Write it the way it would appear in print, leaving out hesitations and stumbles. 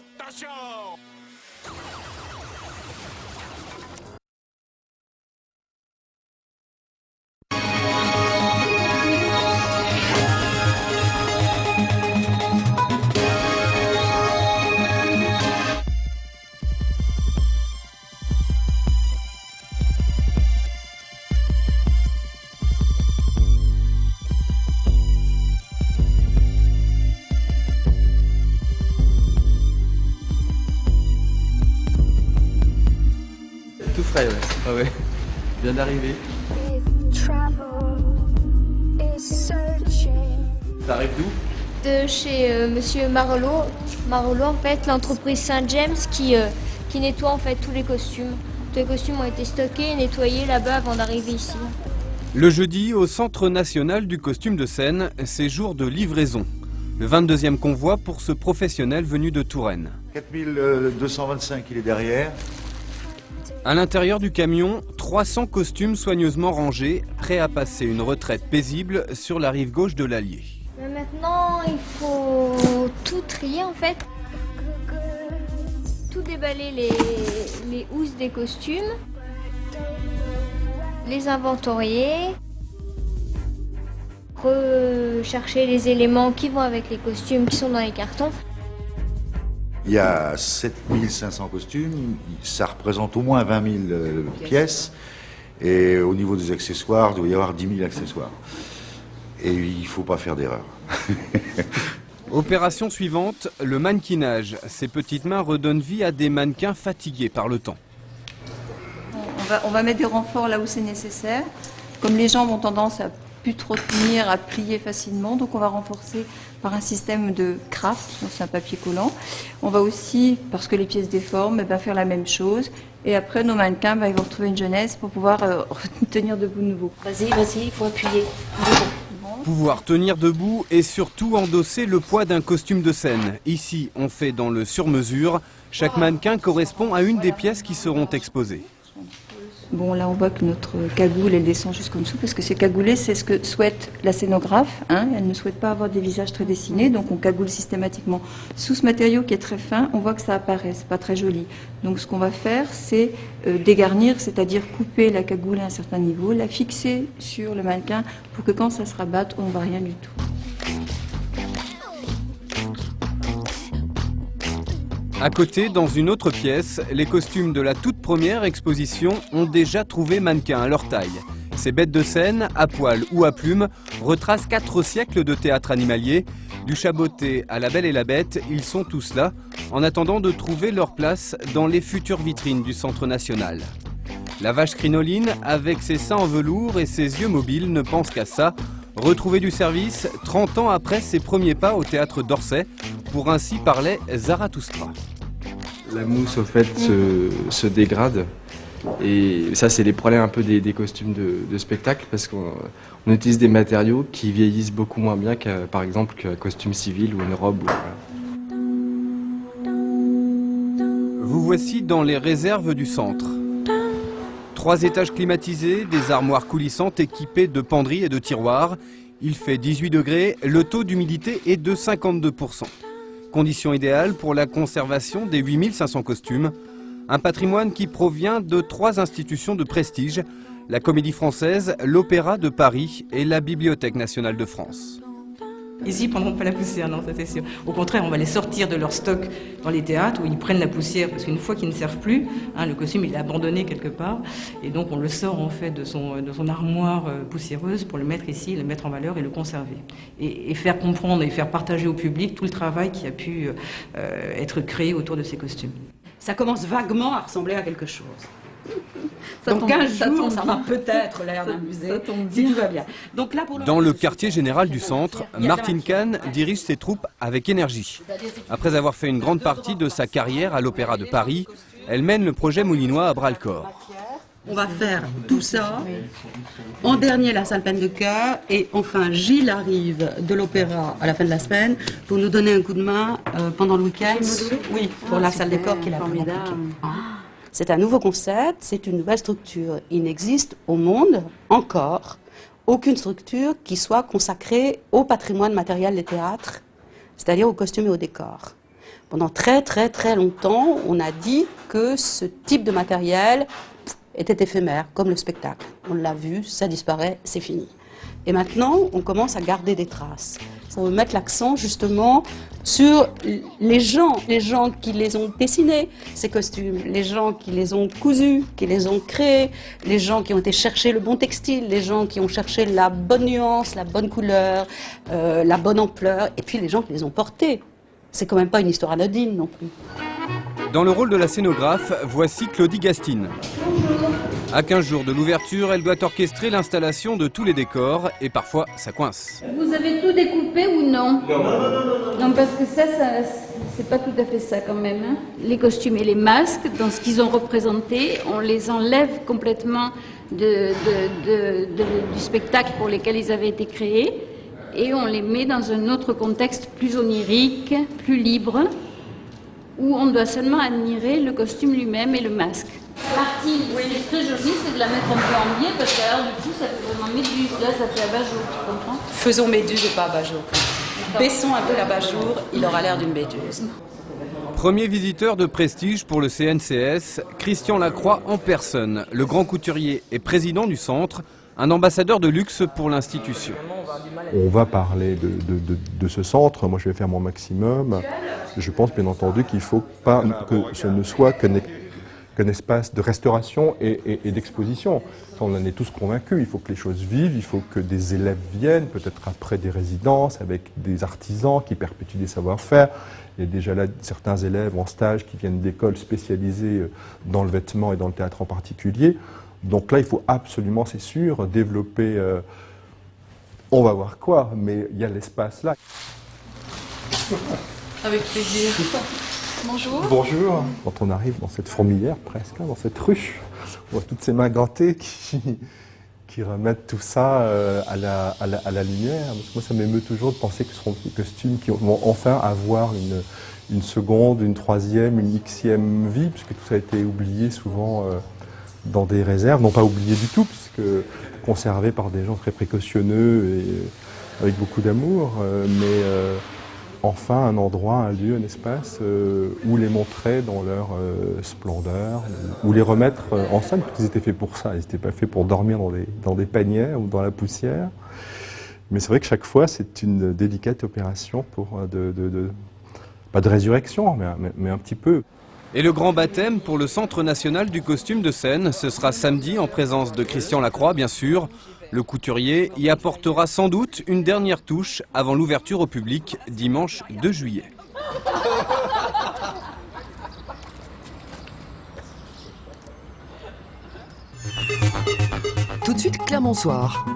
Attention! Tout frais, ouais. Ah ouais. Bien d'arriver. Ça arrive d'où? De chez Monsieur Marolot. Marolot, en fait, l'entreprise Saint-James qui nettoie en fait tous les costumes. Tous les costumes ont été stockés et nettoyés là-bas avant d'arriver ici. Le jeudi, au Centre national du costume de scène, c'est jour de livraison. Le 22e convoi pour ce professionnel venu de Touraine. 4225, il est derrière. À l'intérieur du camion, 300 costumes soigneusement rangés, prêts à passer une retraite paisible sur la rive gauche de l'Allier. Maintenant, il faut tout trier en fait. Tout déballer les housses des costumes, les inventorier, rechercher les éléments qui vont avec les costumes qui sont dans les cartons. Il y a 7500 costumes, ça représente au moins 20 000 pièces. Et au niveau des accessoires, il doit y avoir 10 000 accessoires. Et il ne faut pas faire d'erreur. Opération suivante, le mannequinage. Ces petites mains redonnent vie à des mannequins fatigués par le temps. On va mettre des renforts là où c'est nécessaire. Comme les jambes ont tendance à plus trop tenir, à plier facilement, donc on va renforcer par un système de craft, donc c'est un papier collant. On va aussi, parce que les pièces déforment, faire la même chose. Et après, nos mannequins, ils vont retrouver une jeunesse pour pouvoir tenir debout de nouveau. Vas-y, il faut appuyer. Pouvoir tenir debout et surtout endosser le poids d'un costume de scène. Ici, on fait dans le sur-mesure. Chaque mannequin correspond à une des pièces qui seront exposées. Bon, là, on voit que notre cagoule, elle descend jusqu'en dessous, parce que c'est cagoulé, c'est ce que souhaite la scénographe. Elle ne souhaite pas avoir des visages très dessinés, donc on cagoule systématiquement. Sous ce matériau qui est très fin, on voit que ça apparaît, c'est pas très joli. Donc ce qu'on va faire, c'est dégarnir, c'est-à-dire couper la cagoule à un certain niveau, la fixer sur le mannequin, pour que quand ça se rabatte, on ne voit rien du tout. À côté, dans une autre pièce, les costumes de la toute première exposition ont déjà trouvé mannequin à leur taille. Ces bêtes de scène, à poil ou à plumes, retracent 4 siècles de théâtre animalier. Du Chaboté à La Belle et la Bête, ils sont tous là, en attendant de trouver leur place dans les futures vitrines du Centre national. La vache crinoline, avec ses seins en velours et ses yeux mobiles, ne pense qu'à ça. Retrouver du service 30 ans après ses premiers pas au théâtre d'Orsay, pour ainsi parlait Zarathustra. La mousse, au fait, se dégrade. Et ça, c'est les problèmes un peu des costumes de spectacle, parce qu'on utilise des matériaux qui vieillissent beaucoup moins bien, par exemple, qu'un costume civil ou une robe. Vous voici dans les réserves du centre. 3 étages climatisés, des armoires coulissantes équipées de penderies et de tiroirs. Il fait 18 degrés, le taux d'humidité est de 52%. Condition idéale pour la conservation des 8500 costumes. Un patrimoine qui provient de 3 institutions de prestige, la Comédie Française, l'Opéra de Paris et la Bibliothèque nationale de France. Ici, ils ne prendront pas la poussière, non, ça c'est sûr. Au contraire, on va les sortir de leur stock dans les théâtres où ils prennent la poussière, parce qu'une fois qu'ils ne servent plus, le costume il est abandonné quelque part, et donc on le sort en fait de son armoire poussiéreuse pour le mettre ici, le mettre en valeur et le conserver. Et faire comprendre et faire partager au public tout le travail qui a pu être créé autour de ces costumes. Ça commence vaguement à ressembler à quelque chose. Donc un jour, ça va peut-être l'air d'un musée, si tout va bien. Donc là, dans le quartier général du centre, Martine Kahn dirige ses troupes avec énergie. Après avoir fait une grande partie de sa carrière à l'Opéra de Paris, elle mène le projet moulinois à bras-le-corps. On va faire tout ça. En dernier, la salle peine de cœur. Et enfin, Gilles arrive de l'Opéra à la fin de la semaine pour nous donner un coup de main pendant le week-end. Oui, pour la salle des corps qui est la plus compliquée. C'est un nouveau concept, c'est une nouvelle structure. Il n'existe au monde encore aucune structure qui soit consacrée au patrimoine matériel des théâtres, c'est-à-dire aux costumes et aux décors. Pendant très longtemps, on a dit que ce type de matériel était éphémère, comme le spectacle. On l'a vu, ça disparaît, c'est fini. Et maintenant, on commence à garder des traces. On veut mettre l'accent justement sur les gens qui les ont dessinés, ces costumes, les gens qui les ont cousus, qui les ont créés, les gens qui ont été chercher le bon textile, les gens qui ont cherché la bonne nuance, la bonne couleur, la bonne ampleur, et puis les gens qui les ont portés. C'est quand même pas une histoire anodine non plus. Dans le rôle de la scénographe, voici Claudie Gastine. À 15 jours de l'ouverture, elle doit orchestrer l'installation de tous les décors et parfois ça coince. Vous avez tout découpé ou non? Non, parce que ça c'est pas tout à fait ça quand même. Hein. Les costumes et les masques, dans ce qu'ils ont représenté, on les enlève complètement du spectacle pour lequel ils avaient été créés et on les met dans un autre contexte plus onirique, plus libre, où on doit seulement admirer le costume lui-même et le masque. Partie, oui, qui est très jolie, c'est de la mettre un peu en biais parce que alors du coup ça fait vraiment méduse, là ça fait abat-jour, tu comprends? Faisons méduse et pas abat-jour. Baissons un peu l'abat-jour, il aura l'air d'une méduse. Premier visiteur de prestige pour le CNCS, Christian Lacroix en personne, le grand couturier et président du centre, un ambassadeur de luxe pour l'institution. On va parler de ce centre, moi je vais faire mon maximum. Je pense bien entendu qu'il ne faut pas que ce ne soit qu'un espace de restauration et d'exposition. On en est tous convaincus, il faut que les choses vivent, il faut que des élèves viennent, peut-être après des résidences avec des artisans qui perpétuent des savoir-faire. Il y a déjà là certains élèves en stage qui viennent d'écoles spécialisées dans le vêtement et dans le théâtre en particulier. Donc là, il faut absolument, c'est sûr, développer, on va voir quoi, mais il y a l'espace là. Avec plaisir. Bonjour. Bonjour. Quand on arrive dans cette fourmilière presque, dans cette ruche, on voit toutes ces mains gantées qui remettent tout ça à la lumière. Parce que moi, ça m'émeut toujours de penser que ce seront des costumes qui vont enfin avoir une seconde, une troisième, une xème vie, puisque tout ça a été oublié souvent dans des réserves, non pas oublié du tout, puisque conservé par des gens très précautionneux et avec beaucoup d'amour, mais enfin un endroit, un lieu, un espace où les montrer dans leur splendeur, où les remettre en scène, parce qu'ils étaient faits pour ça, ils n'étaient pas faits pour dormir dans des paniers ou dans la poussière. Mais c'est vrai que chaque fois, c'est une délicate opération pour pas de résurrection, mais un petit peu. Et le grand baptême pour le Centre national du costume de scène, ce sera samedi en présence de Christian Lacroix, bien sûr. Le couturier y apportera sans doute une dernière touche avant l'ouverture au public dimanche 2 juillet. Tout de suite, Clermont Soir.